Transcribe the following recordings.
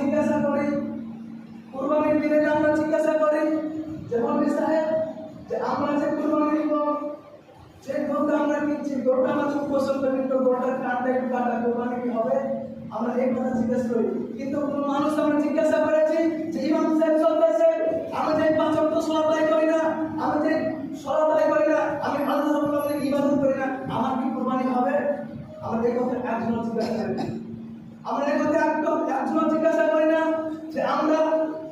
জিজ্ঞাসা করি, কুরবানির দিনে আমরা জিজ্ঞাসা করি যে মৌলভী সাহেব যে আমরা যে কুরবানি দিব, যে গরুটা আমরা কিনছি, গরুটা আমার খুব পছন্দ, কিন্তু গরুটার কানটা একটু কাটা, কুরবানি কি হবে? আমরা এই কথা জিজ্ঞাসা করি। কিন্তু কোন মানুষ আমরা জিজ্ঞাসা করেছি যে ইমাম সাহেব চলতেছে, আমি যে 5 ওয়াক্ত সালাত আদায় করি না, আমি যে সালাত আদায় করি না, আমি আল্লাহ রাব্বুল আলামিনের ইবাদত করি না, আমার কি কুরবানি হবে? আমরা এই কথা একজন জিজ্ঞাসা করি না। আমরা এই কথা একজন জিজ্ঞাসা করি না যে আমরা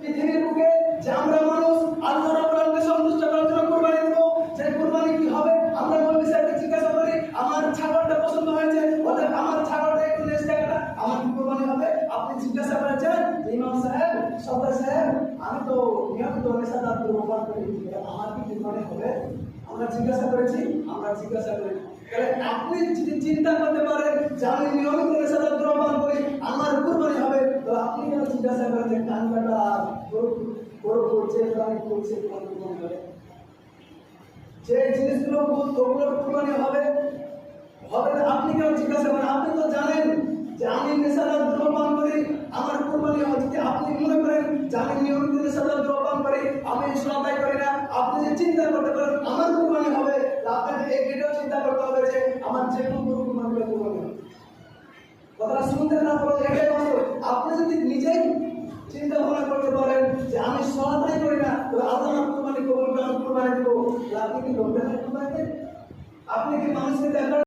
পৃথিবীর বুকে যে আমরা মানুষ আল্লাহ রাব্বুল আলামিনকে সন্তুষ্ট করার জন্য কুরবানি দেব, সেই কুরবানি কি হবে? আমরা মৌলভী সাহেবকে জিজ্ঞাসা করি আমার ছাগলটা পছন্দ হয়েছে, অতএব আমার ছাগলটা একটু নেক্সট টাকাটা আমার কি কুরবানি হবে? আপনি জিজ্ঞাসা করেছেন ইমাম সাহেব, সরদার সাহেব, আমি তো নিয়মিত নেশাদার দ্রব্য করি, আমার কি কুরবানি হবে? আমরা জিজ্ঞাসা করেছি? আমরা জিজ্ঞাসা করি। তাহলে আপনি যদি চিন্তা করতে পারেন যে আমি নিয়মিত নেশাদার দ্রব্য করি, আমার কুরবানি হবে, তো আপনি কেন জিজ্ঞাসা করেন যে কান কাটা গরু করছে, প্রাণী করছে, কোন কুরবানি হবে? যে জিনিসগুলো ওগুলোর কুরবানি হবে হবে না, আপনি কেন জিজ্ঞাসা করেন? আপনি তো জানেন যে আমি নেশাদার দ্রব্য পান করি, আমার কুরবানি হবে। যদি আপনি মনে করেন যে আমি নিয়মিত নেশাদার দ্রব্য পান করি, আমি সালাত আদায় করি না, আপনি যে চিন্তা করতে পারেন আমার কুরবানি হবে, আপনাকে এটাও চিন্তা করতে হবে যে আমার যে কোন গরু কুরবানি হবে। কথাটা শুনতে না পারলে এটাই বাস্তব। আপনি যদি নিজেই চিন্তা ভাবনা করতে পারেন যে আমি সালাত আদায় করি না, তবে আল্লাহ আমার কুরবানি কবুল করে আমি কুরবানি দেব, আপনি কি লোকদের কুরবানি দেন? আপনি কি মানুষকে দেখার